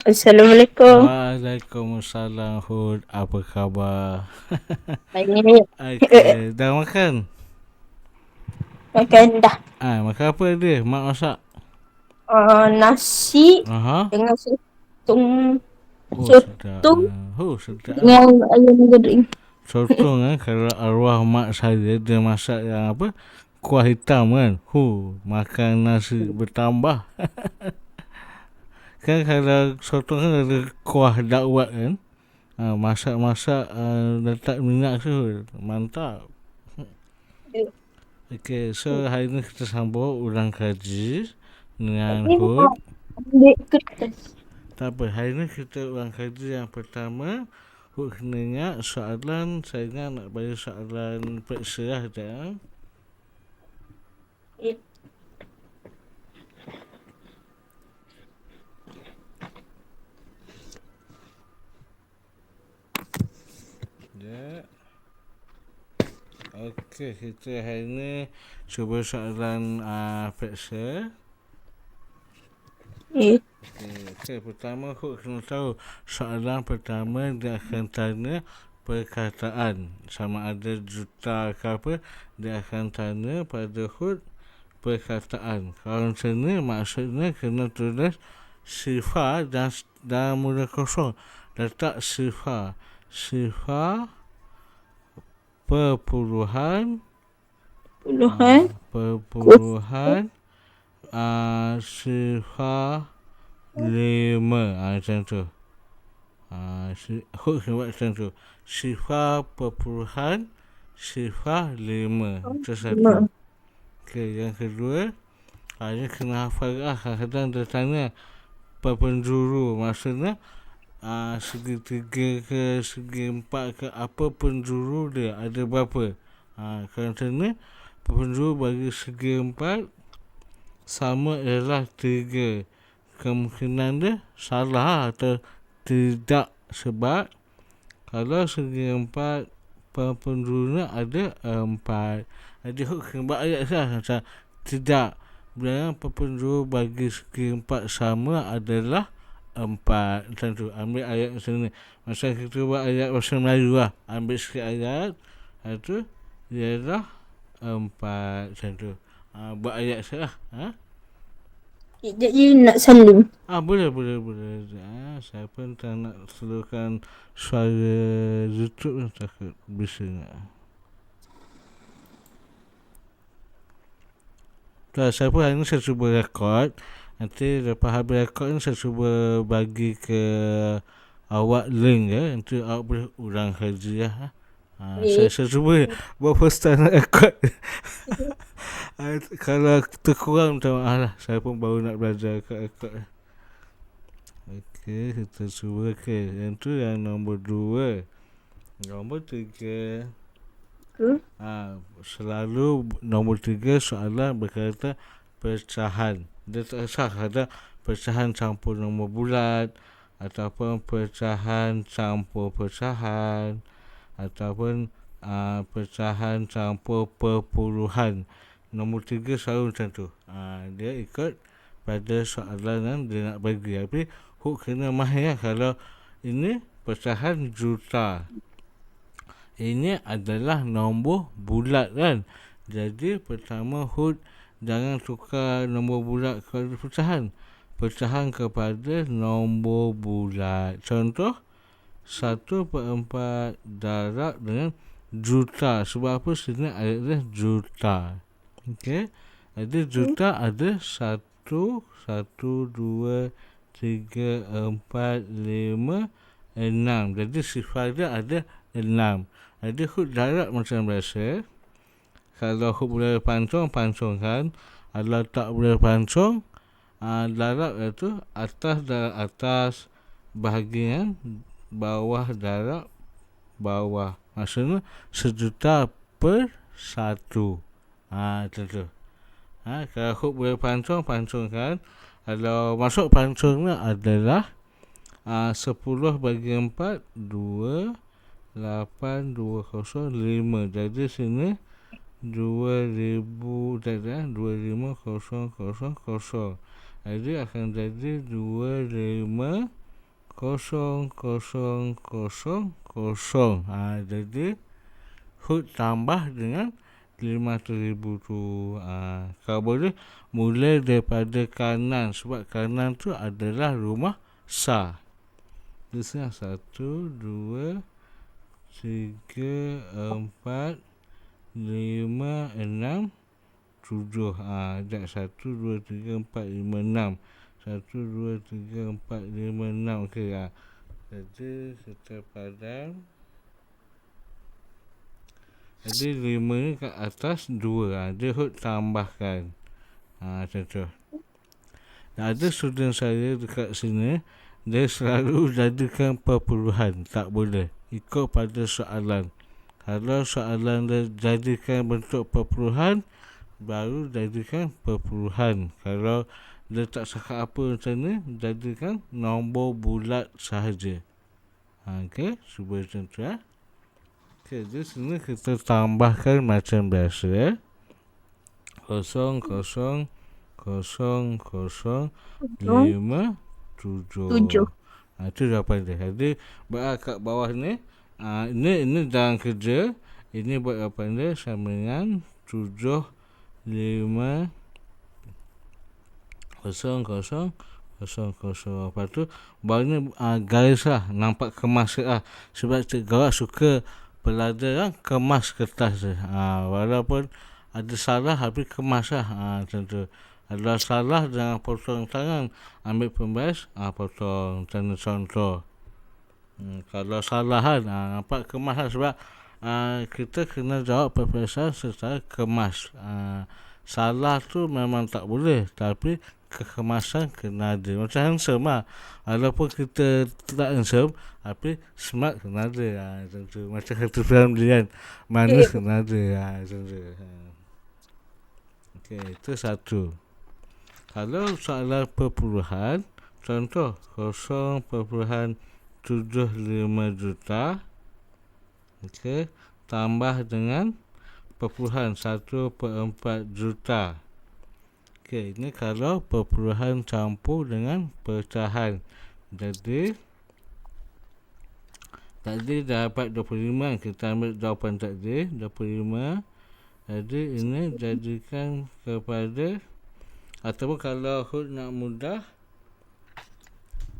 Assalamualaikum. Waalaikumsalam Hud, apa khabar? Baik. Okey, dah makan? Makan dah. Makan apa dia? Mak masak? Nasi Aha. dengan sotong. Oh, sedap. Sotong Sedap. dengan ayam goreng. Sotong kalau arwah mak saya dia masak yang apa? Kuah hitam kan. Makan nasi bertambah. Kan kalau sotong kan ada kuah dakwat kan. Masak-masak letak minyak tu. Mantap. Okay, so hari ni kita sambung ulang kaji dengan Tapi Hud. nak ambil kertas. Tak apa, hari ni kita ulang kaji yang pertama. Hud kena ingat soalan, saya ingat nak bagi soalan periksa lah sekejap. Eh, Ya. Okey, kita hari ni cuba soalan periksa. Okey, pertama Hud kena tahu soalan pertama dia akan tanya perkataan sama ada juta ke apa, dia akan tanya pada Hud perkataan. Kalau macam ni maksudnya kena tulis sifar dan mula kosong. Letak sifar perpuluhan puluhan. perpuluhan sifar 5 macam tu. Hud kena buat macam tu. Sifar perpuluhan sifar 5. Itu satu. Okey, yang kedua, dia kena hafal lah. Kadang-kadang dia tanya penjuru. Maksudnya segi 3 ke segi 4 ke apa penjuru dia, ada berapa. Kalau macam ni, penjuru bagi segi 4 sama ialah 3. Kemungkinan dia salah atau tidak, sebab kalau segi 4 penjurunya ada 4. Jadi Hud kena buat ayat lah macam tidak. Bila penjuru bagi segi 4 sama adalah 4. Macam tu. Ambil ayat macam ni. Macam kita buat ayat bahasa Melayu lah. Ambil sikit ayat. Lepas tu ialah 4. Macam tu. Buat ayat saya lah. Jadi nak salim. Boleh. Saya pun tak nak slowkan suara YouTube ni, takut bisa nak. Saya pun hari ni saya cuba rekod. Nanti lepas habis rekod ni saya cuba bagi ke awak link ya. Nanti awak boleh ulang kaji lah. Saya cuba buat first time nak rekod. Kalau terkurang minta maaf lah. Saya pun baru nak belajar rekod. Okey, kita cuba. Okey, yang tu yang nombor 2. Nombor 3. Selalu nombor 3 soalan berkaitan pecahan. Dia tak sah ada pecahan campur nombor bulat ataupun pecahan campur pecahan ataupun pecahan campur perpuluhan. Nombor 3 selalu macam tu. Dia ikut pada soalan yang dia nak bagi. Tapi Hud kena mahir kalau ini pecahan juta. Ini adalah nombor bulat kan. Jadi pertama Hud jangan tukar nombor bulat kepada pecahan. Pecahan kepada nombor bulat. Contoh 1/4 darab dengan juta. Sebab apa sini ayatnya juta. Okey. Jadi juta ada 1, 2, 3, 4, 5, 6. Jadi sifar dia ada 6. Jadi Hud darab macam biasa. Kalau Hud boleh pancung kan. Kalau tak boleh pancung, darab iaitu atas darab atas, bahagian bawah darab bawah. Maksudnya 1,000/1. Macam tu. Kalau Hud boleh pancung kan. Kalau masuk pancungnya adalah 10 bagi 4 2, 8, 2, 0, 5. Jadi sini 2000 jadi 25,000. Jadi akan jadi 25 0,000. Jadi hut tambah dengan 500,000 tu. Kalau boleh mulai daripada kanan, sebab kanan tu adalah rumah sah. Di sini 1, 2, 3, 4, 5, 6, 7. Sekejap, 1, 2, 3, 4, 5, 6. 1, 2, 3, 4, 5, 6. Okey. Jadi kita padam. Jadi 5 ni kat atas 2. Dia hut tambahkan. Macam tu. Ada student saya dekat sini, dia selalu jadikan perpuluhan. Tak boleh. Ikut pada soalan. Kalau soalan dia jadikan bentuk perpuluhan, baru jadikan perpuluhan. Kalau dia tak cakap apa macam ni, jadikan nombor bulat sahaja. Okey, cuba macam tu. Okey, di sini kita tambahkan macam biasa. 0, 0, 0, 0, 5, 7. Itu jawapan dia. Jadi buat kat bawah ni, ini dalam kerja. Ini buat jawapan dia sama dengan 7, 5, 0, 0, 0, 0. Lepas tu bawah ni garis lah, nampak kemas lah. Sebab cikgu awak suka pelajar yang kemas kertas dia. Walaupun ada salah tapi kemas lah. Macam tu. Ada salah jangan potong tangan, ambil pembaris, potong. Macam ni contoh. Kalau salah kan, nampak kemas lah. Sebab kita kena jawab peperiksaan secara kemas. Salah tu memang tak boleh, tapi kekemasan kena ada. Macam handsome lah. Walaupun kita tak handsome, tapi smart kena ada. Macam tu. Macam kata film dia kan, manis kena ada. Macam tu. Okey, itu satu. Kalau soalan perpuluhan, contoh 0,75 juta, okey, tambah dengan perpuluhan 1/4 juta. Okey, ini kalau perpuluhan campur dengan pecahan. Jadi tadi dapat 25, kita ambil jawapan tadi 25. Jadi ini jadikan kepada, ataupun kalau hut nak mudah,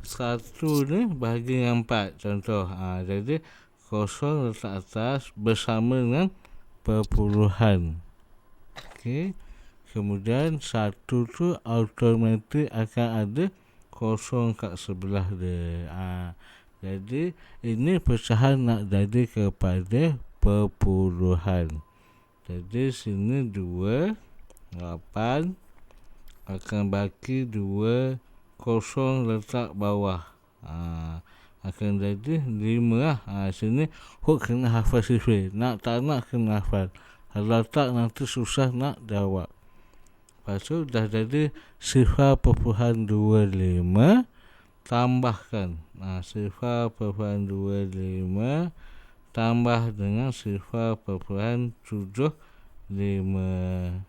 1 ni bahagi dengan 4. Contoh. Jadi 0 letak atas bersama dengan perpuluhan. Okey. Kemudian 1 tu automatik akan ada 0 kat sebelah dia. Jadi ini pecahan nak jadi kepada perpuluhan. Jadi sini 2, 8 akan bagi 2, 0 letak bawah. Akan jadi 5 lah. Sini hut kena hafal sifir. Nak tak nak kena hafal. Kalau tak nanti susah nak jawab. Lepas tu dah jadi 0,25. Tambahkan 0,25 tambah dengan 0,75.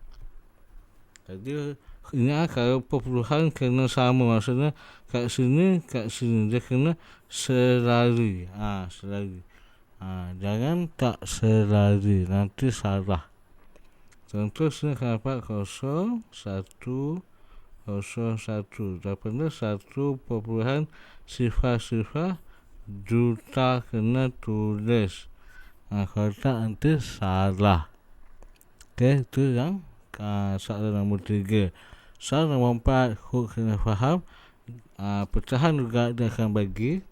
Jadi ini kalau perpuluhan kena sama, maksudnya kat sini dia kena selari. Selari. Jangan tak selari, nanti salah. Contoh sini akan dapat 0, 1, 0, 1. Daripada 1,000 juta kena tulis. Kalau tak nanti salah. Okey, itu yang soalan nombor 3. Soalan nombor 4, hut kena faham. Pecahan juga dia akan bagi.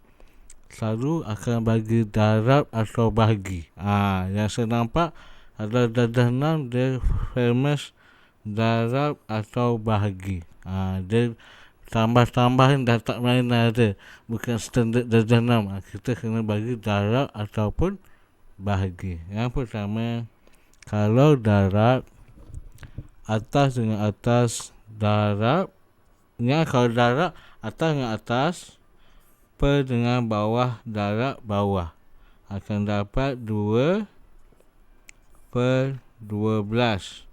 Selalu akan bagi darab atau bahagi. Yang saya nampak adalah darjah 6, dia famous darab atau bahagi. Dia tambah-tambahin dah tak main ada. Bukan standard darjah 6. Kita kena bagi darab ataupun bahagi. Yang pertama, kalau darab atas dengan atas darab, kalau darab atas dengan atas, per dengan bawah darab bawah, akan dapat 2/12.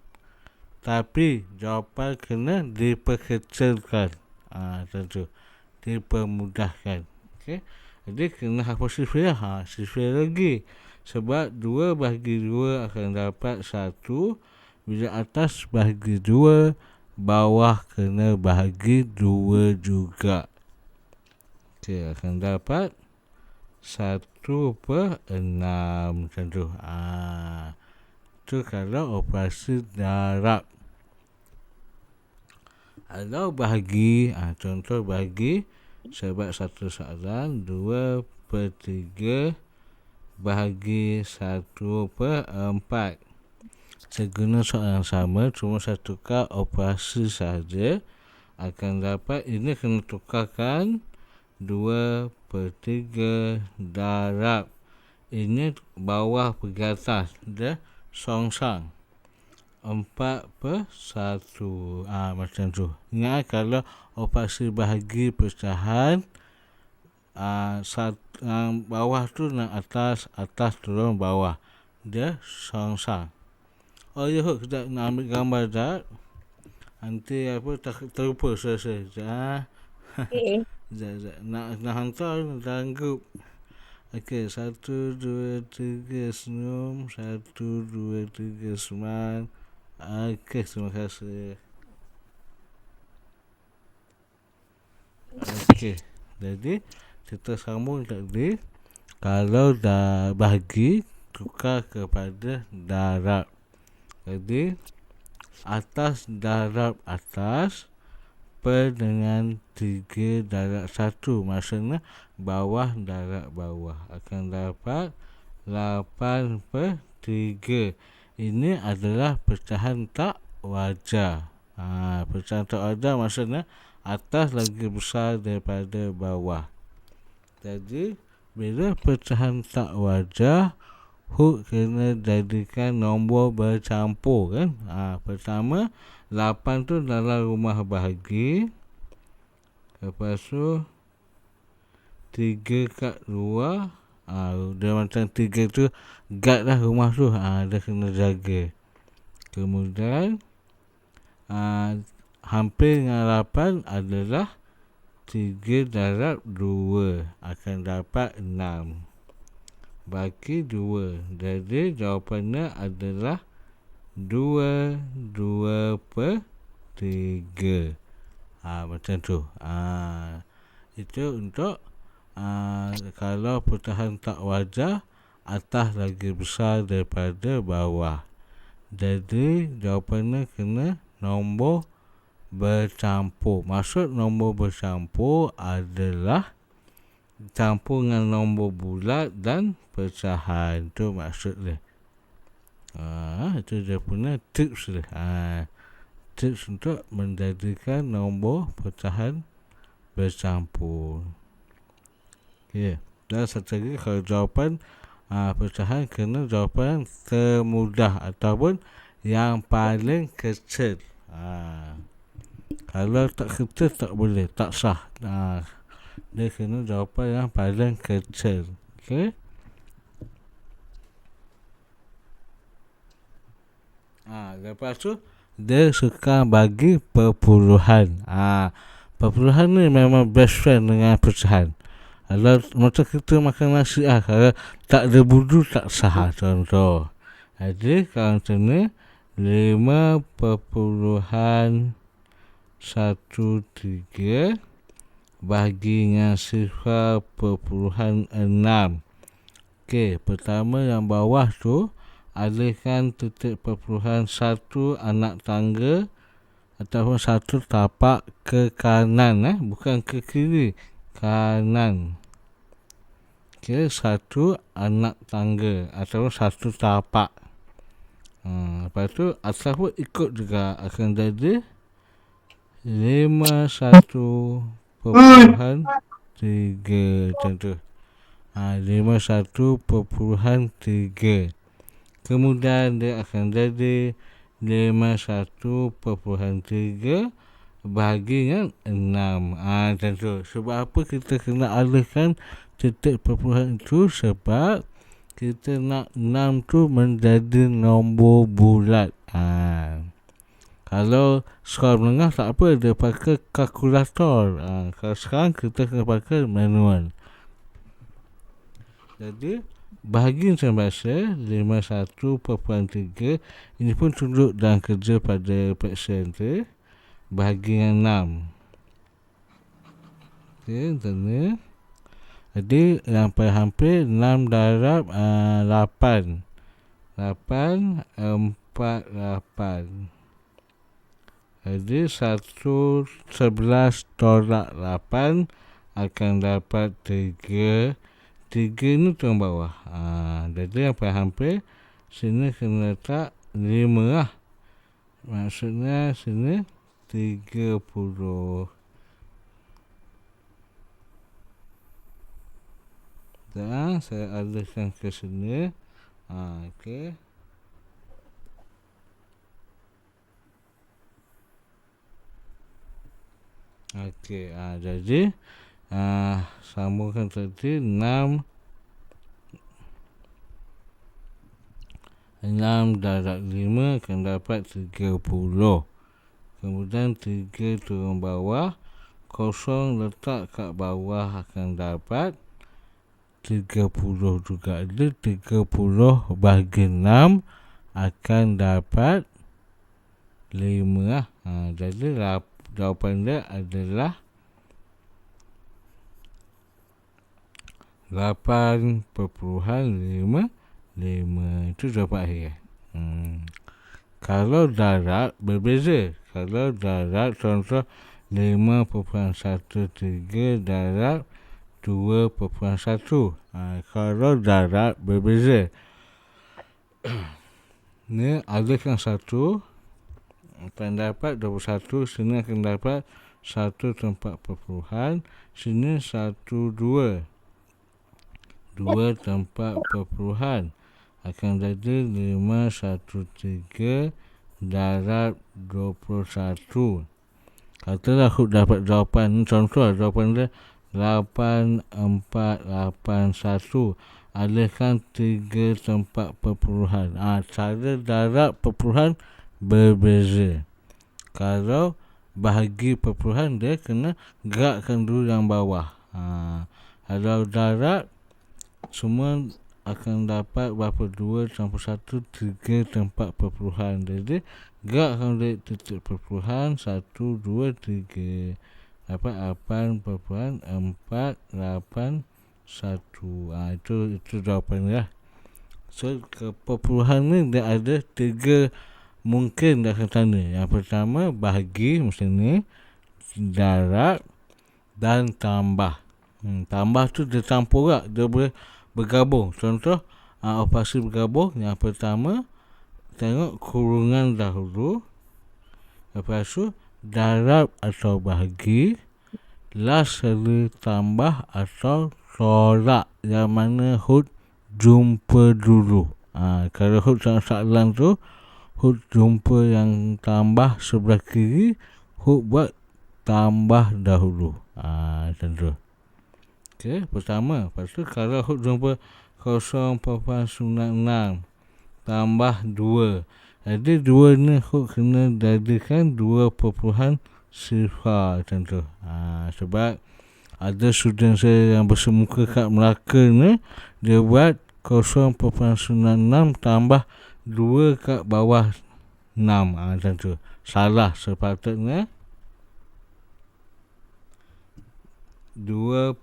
Tapi jawapan kena diperkecilkan. Tentu dipermudahkan. Okey. Jadi kena hafal sifir. Sifir lagi. Sebab 2 bahagi 2 akan dapat 1. Bila atas bahagi 2, bawah kena bahagi 2 juga. Okey, akan dapat 1/6 macam tu. Tu kalau operasi darab. Kalau bahagi, contoh bahagi, saya buat satu soalan, 2/3 bahagi 1/4. Saya guna soalan sama, cuma saya tukar operasi saja. Akan dapat, ini kena tukarkan 2/3 darab. Ini bawah pergi atas, dia songsang. 4/1. Macam tu. Ingat kalau operasi bahagi pecahan, bawah tu nak atas, atas turun bawah. Dia songsang. Oh ya, kita nak ambil gambar tak? Nanti terlupa saya. Okay. Nak hantar dalam grup. Okey, 1, 2, 3 senyum, 1, 2, 3 smile. Okey, terima kasih. Okey, jadi kita sambung tadi. Kalau dah bahagi, tukar kepada darab. Jadi atas darab atas per dengan 3 darab 1. Maksudnya bawah darab bawah. Akan dapat 8/3. Ini adalah pecahan tak wajar. Pecahan tak wajar maksudnya atas lagi besar daripada bawah. Jadi bila pecahan tak wajar, Hook kena jadikan nombor bercampur kan. Pertama 8 tu dalam rumah bahagi. Lepas tu 3 kat luar. Dia macam 3 tu guard lah rumah tu. Dia kena jaga. Kemudian hampir dengan 8 adalah 3 darab 2. Akan dapat 6. Bagi 2. Jadi jawapannya adalah 2/3. Macam tu. Itu untuk kalau pecahan tak wajar, atas lagi besar daripada bawah. Jadi jawapannya kena nombor bercampur. Maksud nombor bercampur adalah campur dengan nombor bulat dan pecahan. Itu maksud dia. Itu dia punya tips dia. Tips untuk menjadikan nombor pecahan bercampur. Okay. Dan satu lagi, kalau jawapan pecahan kena jawapan termudah ataupun yang paling kecil. Kalau tak kecil tak boleh, tak sah. Dia kena jawapan yang paling kecil. Okey. Lepas tu dia suka bagi perpuluhan. Perpuluhan ni memang best friend dengan pecahan. Kalau macam kita makan nasi, kalau tak ada budu tak sah contoh. Jadi kalau macam ni 5/13 bahagi dengan 0/6. Okey, pertama yang bawah tu alihkan titik perpuluhan 1 anak tangga ataupun 1 tapak ke kanan, bukan ke kiri, kanan. Okey, 1 anak tangga ataupun 1 tapak. Lepas tu atas pun ikut juga, akan jadi 51/3 macam tu. 51/3. Kemudian dia akan jadi 51/3 bahagi dengan 6. Macam tu. Sebab apa kita kena alihkan titik perpuluhan itu? Sebab kita nak 6 tu menjadi nombor bulat. Kalau sekolah menengah tak apa, dia pakai kalkulator. Kalau sekarang kita kena pakai manual. Jadi bahagi macam biasa 51.3 ini pun tunduk dan kerja pada fraction tu. Bahagi dengan 6. Okey, tanya. Jadi yang paling hampir 6 darab 8. 8, 4, 8. Jadi 11 tolak 8 akan dapat 3. 3 ni turun bawah. Jadi yang paling hampir sini kena letak 5 lah. Maksudnya sini 30. Dan saya alihkan ke sini. Okey. Okey, jadi sambungkan tadi 6 darab 5 akan dapat 30. Kemudian 3 turun bawah, 0 letak kat bawah akan dapat 30 juga. Jadi 30 bahagi 6 akan dapat 5 lah. Jadi jawapan dia adalah 8.55. Itu jawapan akhir. Kalau darab berbeza. Kalau darab contoh 5.13 darab 2.1. Kalau darab berbeza. Ni alihkan 1 akan dapat 21. Sini akan dapat 1 tempat perpuluhan. Sini 1, 2. 2 tempat perpuluhan akan jadi 513 darab 21. Katalah Hud dapat jawapan. Contoh jawapan dia 8481. Alihkan 3 tempat perpuluhan. Cara darab perpuluhan berbeza. Kalau bahagi perpuluhan dia kena gerakkan dulu yang bawah. Kalau darab semua akan dapat berapa? 2 campur 1, 3 tempat perpuluhan. Jadi gerakkan dari titik perpuluhan 1, 2, 3. Dapat 8.481. Itu jawapan dia. So perpuluhan ni dia ada 3 mungkin dalam tanda. Yang pertama bahagi macam ni, darab dan tambah. Tambah tu dia campur tak, dia boleh bergabung. Contoh operasi bergabung. Yang pertama tengok kurungan dahulu, lepas tu darab atau bahagi, last sekali tambah atau tolak, yang mana Hud jumpa dulu. Kalau Hud soalan tu Hud jumpa yang tambah sebelah kiri, Hud buat tambah dahulu. Macam tu. Okey, pertama. Lepas tu kalau Hud jumpa 0.96 tambah 2. Jadi 2 ni Hud kena jadikan 2.0 macam tu. Sebab ada student saya yang bersemuka kat Melaka ni, dia buat 0.96 tambah 2 kat bawah 6. Macam tu. Salah. Sepatutnya 2.0.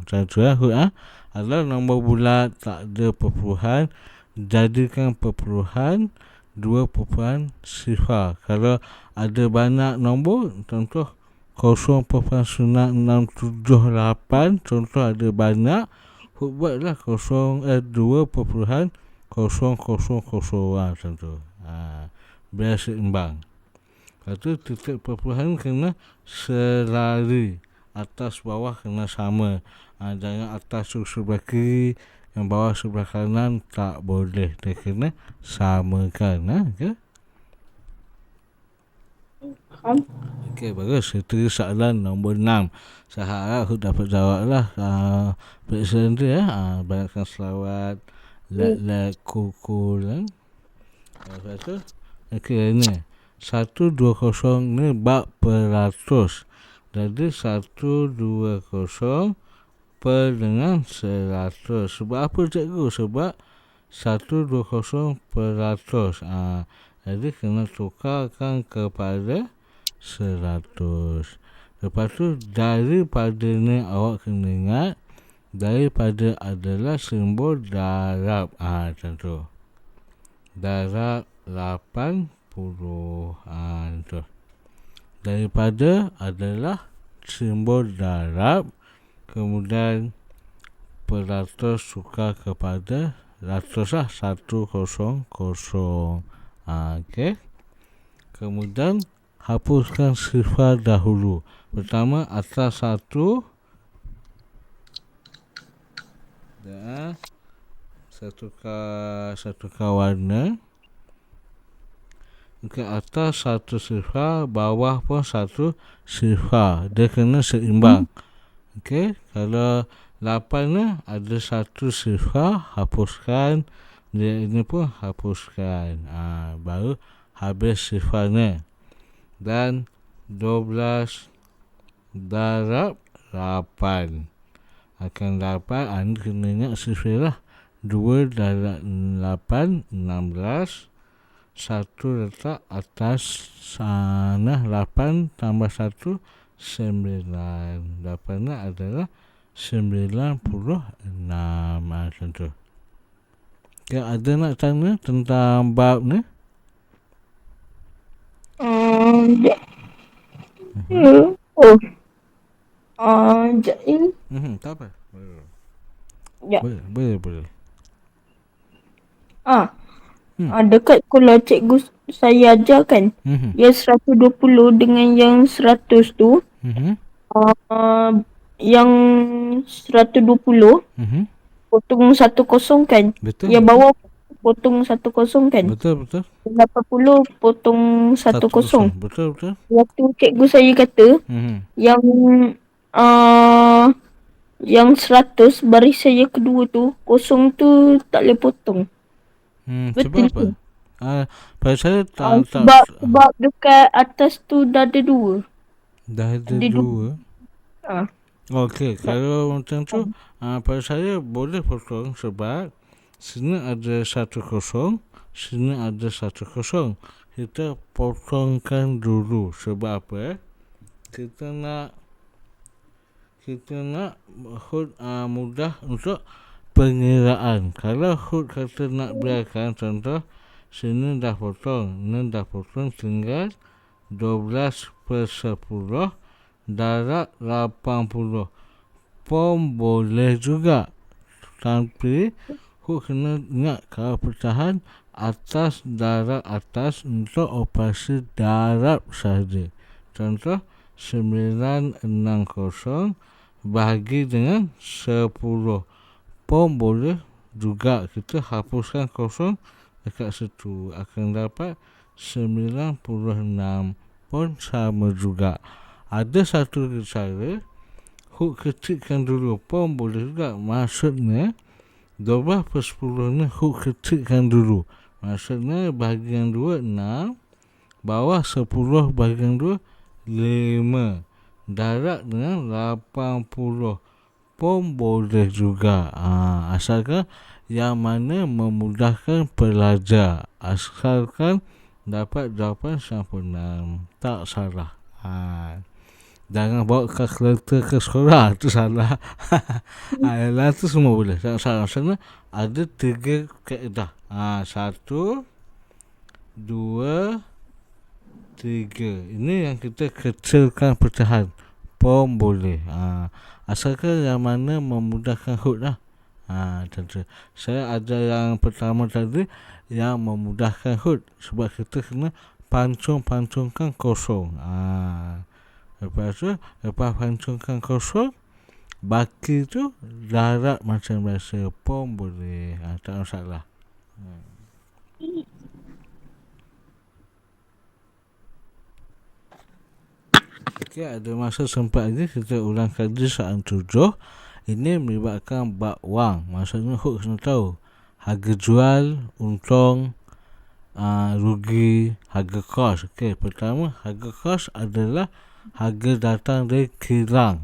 Macam tu lah Hud. Kalau nombor bulat tak ada perpuluhan, jadikan perpuluhan 2.0. Kalau ada banyak nombor, contoh 0.9678, contoh ada banyak, Hud buatlah 2.000. Macam tu. Biar seimbang. Lepas tu titik perpuluhan kena selari. Atas bawah kena sama. Jangan atas sebelah kiri, yang bawah sebelah kanan tak boleh. Dia kena samakan. Okay? Okey, bagus. Itu soalan nombor 6. Saya harap Hud dapat jawab lah. Periksa nanti banyakkan selawat, like, kuku. Lepas tu, okey, ni 120 ni bab peratus. Jadi 120 per dengan 100. Sebab apa cikgu? Sebab 120%. Jadi kena tukarkan kepada 100. Lepas tu daripada ni awak kena ingat, daripada adalah simbol darab. Macam tu. Darab 80. Tu. Daripada adalah simbol darab, kemudian peratus tukar kepada ratus lah, 100. Okey. Kemudian hapuskan sifar dahulu. Pertama atas 1 dan satukan warna. Okey, atas 1 sifar, bawah pun 1 sifar. Dia kena seimbang. Okey, kalau 8 ni ada 1 sifar, hapuskan. Dia ini pun hapuskan. Baru habis sifarnya. Dan 12 darab 8 akan dapat, anda kena ingat sifar lah. 2 darab 8, 16. 1 letak atas sana, 8 tambah 1, 9. Jawapannya adalah 96. Macam tu. Okay, ada nak tanya tentang bab ni? Sekejap ni. Tak apa. Ya. Boleh. Dekat sekolah cikgu saya ajar kan, yang 120 dengan yang 100 tu, yang 120 potong 10 kan. Betul. Yang bawah potong 10 kan. Betul. 80 potong 10. Betul. Waktu cikgu saya kata, yang 100 baris saya kedua tu, kosong tu tak boleh potong. Sebab apa? Pada saya sebab dekat atas tu dah ada 2. Dah ada 2. Okey, kalau macam tu, pada saya boleh potong sebab sini ada 10, sini ada 10. Kita potongkan dulu. Sebab apa? Kita nak hud mudah untuk pengiraan. Kalau hud kata nak biarkan, contoh sini dah potong, ni dah potong, tinggal 12/10 darab 80 pun boleh juga. Tapi hud kena ingat, kalau pecahan atas darab atas untuk operasi darab sahaja. Contoh 960 bahagi dengan 10 pun boleh juga. Kita hapuskan kosong dekat situ, akan dapat 96 pun sama juga. Ada satu cara, hud kecilkan dulu pun boleh juga. Maksudnya 12/10 ni hud kecilkan dulu. Maksudnya bahagian 2 6, bawah 10 bahagian 2 5, darab dengan 80 pun boleh juga. Asalkan yang mana memudahkan pelajar, asalkan dapat jawapan sempurna, tak salah. Jangan bawa kalkulator ke sekolah, tu salah. Yang tu semua boleh, tak salah. Maksudnya ada 3 kaedah. 1, 2, 3. Ini yang kita kecilkan pecahan pun boleh. Asalkan yang mana memudahkan hud lah. Contoh, saya ada yang pertama tadi yang memudahkan hud, sebab kita kena pancung-pancungkan kosong. Lepas pancungkan kosong, baki tu darab macam biasa pun boleh. Tak masalah. Okey, ada masa sempat lagi, kita ulang kaji soalan 7. Ini melibatkan bab wang. Maksudnya hud kena tahu harga jual, untung, rugi, harga kos. Okey, pertama harga kos adalah harga datang dari kilang.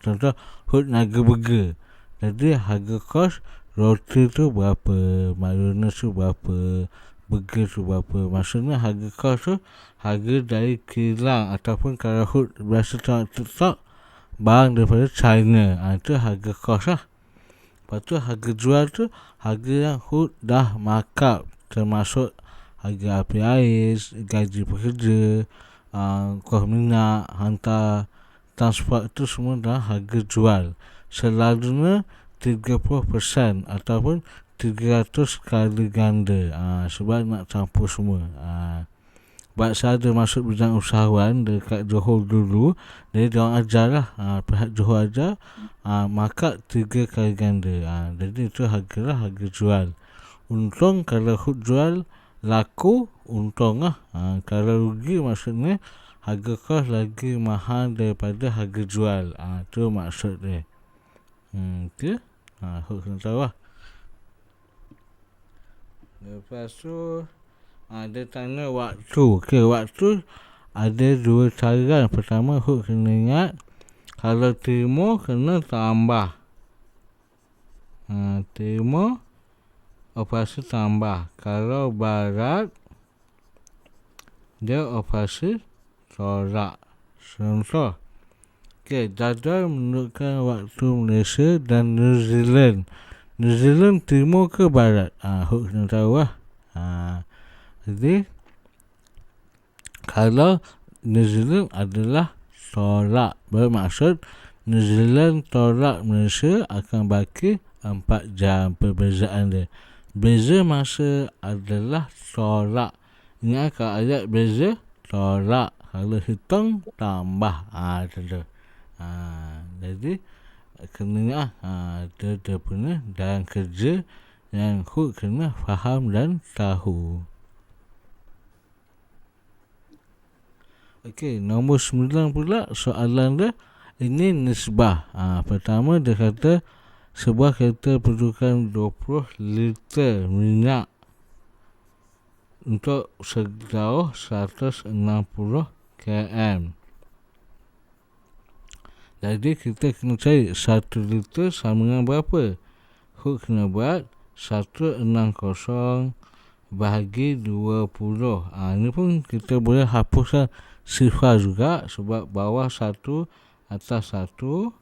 Contoh hook naga burger. Jadi harga kos roti tu berapa, mayonnaise tu berapa, burger tu berapa. Maksudnya harga kos tu harga dari kilang ataupun kalau hook biasa tengok TikTok barang daripada China. Itu harga kos lah. Lepas tu harga jual tu harga yang hook dah markup, termasuk harga api air, gaji pekerja, kos minyak, hantar transport, itu semua dah harga jual. Selalunya 30% ataupun 300 kali ganda, sebab nak campur semua. Sebab saya ada masuk bidang usahawan dekat Johor dulu, jadi diorang ajar lah, pihak Johor ajar markup 3 kali ganda. Jadi itu harga jual. Untung kalau hook jual laku, untung lah. Kalau rugi maksudnya harga kos lagi mahal daripada harga jual. Itu maksud dia. Itu hook kena tahu lah. Lepas tu dia tanya waktu. Okey, waktu ada 2 cara. Pertama, hook kena ingat kalau timur kena tambah. Timur operasi tambah. Kalau barat dia operasi tolak. Contoh, jadual menunjukkan waktu Malaysia dan New Zealand. New Zealand timur ke barat? Hook kena tahu lah. Jadi kalau New Zealand adalah tolak, bermaksud New Zealand tolak Malaysia akan baki 4 jam perbezaan dia. Beza masa adalah tolak. Ingat kalau ayat beza tolak, kalau hitung tambah. Macam. Jadi kena ingat dia punya dalam kerja yang hook kena faham dan tahu. Okey, nombor 9 pula soalan dia, ini nisbah. Pertama dia kata sebuah kereta perlukan 20 liter minyak untuk sejauh 160 km. Jadi kita kena cari 1 liter sama dengan berapa. Hook kena buat 160 bahagi 20. Ini pun kita boleh hapuskan sifar juga, sebab bawah 1 atas 1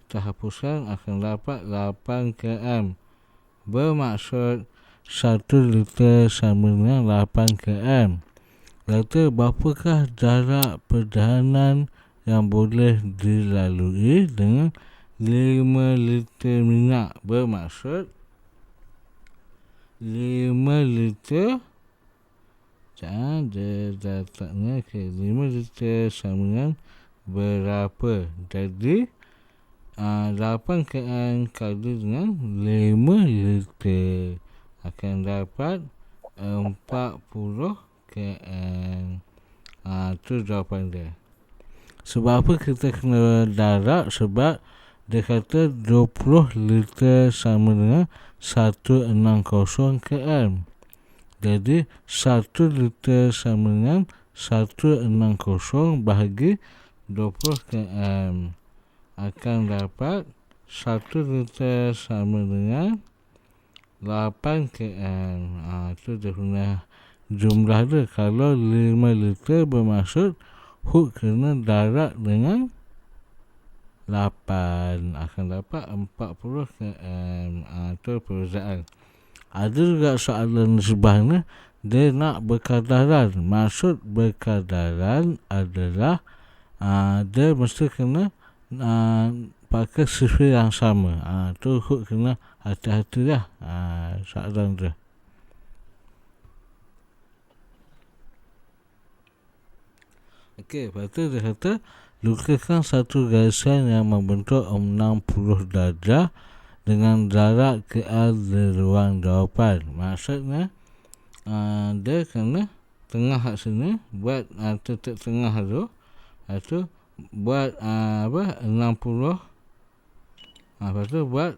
kita hapuskan akan dapat 8 km. Bermaksud 1 liter sama dengan 8 km. Kata berapakah jarak perjalanan yang boleh dilalui dengan 5 liter minyak? Bermaksud 5 liter dia letaknya 5 liter sama dengan berapa. Jadi 8 km kali dengan 5 liter akan dapat 40 km. Itu jawapan dia. Sebab apa kita kena darab? Sebab dia kata 20 liter sama dengan 160 km. Jadi 1 liter sama dengan 160 bahagi 20 km akan dapat 1 liter sama dengan 8 km. Itu dia punya jumlah dia. Kalau 5 liter bermaksud hook kena darat dengan 8 akan dapat 40 km. Itu perbezaan. Ada juga soalan nisbah ni, dia nak berkadaran. Maksud berkadaran adalah dia mesti kena pakai sifar yang sama. Tu hook kena hati-hati lah soalan tu. Okey, lepas tu dia kata lukisan satu garisan yang membentuk 60 darjah dengan jarak KL di ruang jawapan. Maksudnya dia kena tengah kat sini, buat titik tengah tu, lepas tu buat 60, lepas tu buat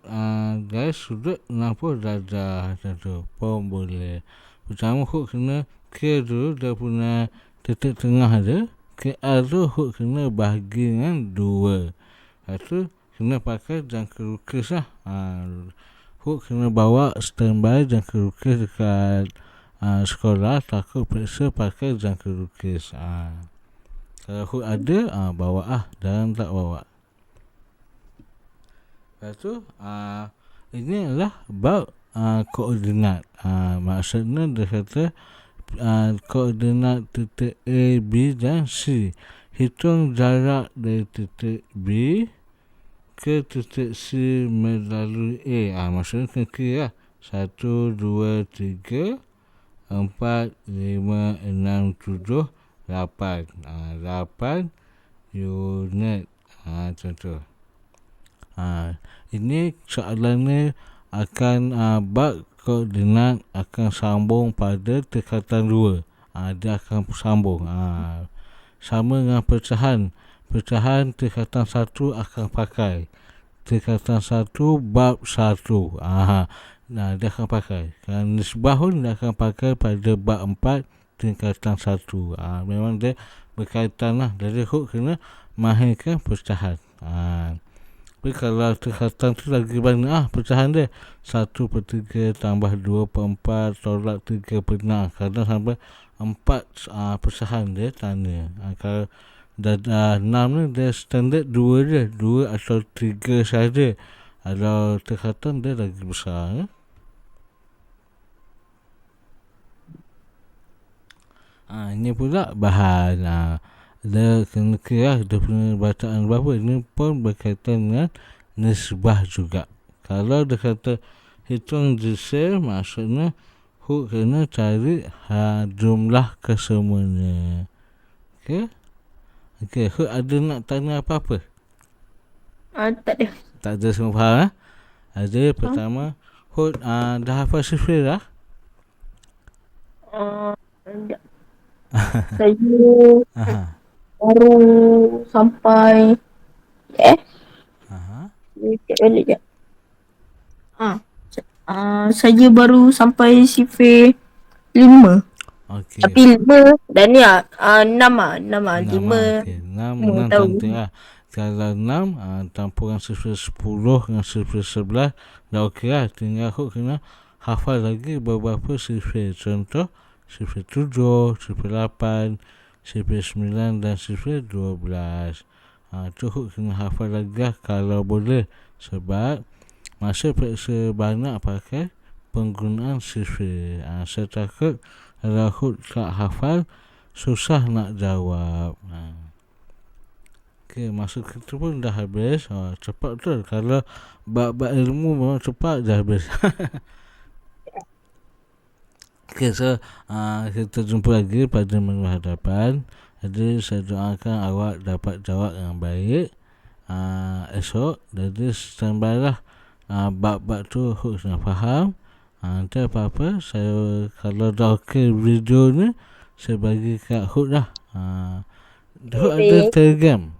garis sudut 60 darjah macam tu pun boleh. Pertama hook kena K dulu, dia punya titik tengah dia. KL tu hook kena bahagi dengan 2. Lepas tu kena pakai jangka lukis lah. Hook kena bawa standby jangka lukis dekat sekolah, takut periksa pakai jangka lukis. Kalau hook ada, bawa lah, jangan tak bawa. Lepas tu, ini adalah bab koordinat. Maksudnya dia kata koordinat titik A, B dan C. Hitung jarak dari titik B ke titik C melalui A. Maksudnya kena kira lah. 1, 2, 3, 4, 5, 6, 7, 8. 8 unit. Contoh. Ini soalan ni akan bab koordinat akan sambung pada tingkatan 2. Dia akan sambung. Sama dengan pecahan. Pecahan tingkatan 1 akan pakai. Tingkatan 1 bab 1. Dia akan pakai. Kalau nisbah pun dia akan pakai pada bab 4 tingkatan 1. Memang dia berkaitan lah. Jadi hook kena mahirkan pecahan. Tapi kalau tingkatan tu lagi banyak pecahan dia. 1/3 tambah 2/4 tolak 3/6. Kadang sampai 4 pecahan dia tanya. Kalau dah 6 ni dia standard 2 je. 2 atau 3 saja. Kalau tingkatan dia lagi besar. Ini pula bahan. Dia kena kira dia punya bacaan berapa. Ini pun berkaitan dengan nisbah juga. Kalau dia kata hitung jisir, maksudnya hook kena cari jumlah kesemuanya. Okey, hook ada nak tanya apa-apa? Tak ada. Tak ada, semua faham. Ada pertama, hook dah hafal sifir dah? Tidak. Saya baru sampai cek balik je. Saya baru sampai sifir 5. Okey. Tapi 5 dan ni 6 5. 6 cantik lah. Kalau 6 campuran sifir 10 dengan sifir 11 dah okey lah. Tinggal hook kena hafal lagi beberapa sifir. Contoh sifir 7, sifir 8, sifir 9 dan sifir 12. Tu hook kena hafal lagi lah kalau boleh. Sebab masa periksa banyak pakai penggunaan sifir. Saya takut kalau hook tak hafal, susah nak jawab. Okey, masa kita pun dah habis. Cepat betul. Kalau bab-bab ilmu memang cepat dah habis. Okey, so kita jumpa lagi pada minggu hadapan. Jadi saya doakan awak dapat jawab yang baik esok. Jadi standby lah. Bab-bab tu hook nak faham. Nanti apa-apa saya, kalau dah okey video ni, saya bagi kat hook dah. Hook ada Telegram.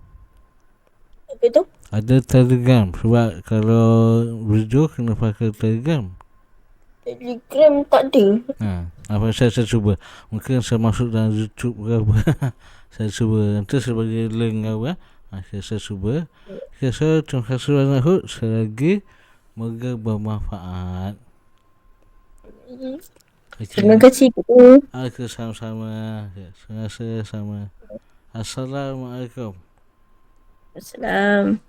Apa tu? Ada Telegram. Sebab kalau video kena pakai Telegram. Telegram tak ada. Apa saya cuba. Mungkin saya masuk dalam YouTube ke apa. Saya cuba. Nanti saya bagi link ke apa. Saya cuba. Okay, so terima kasih banyak hook. Sekali lagi, moga bermanfaat. Terima kasih. Sama-sama. Terima kasih sama. Assalamualaikum. Assalam.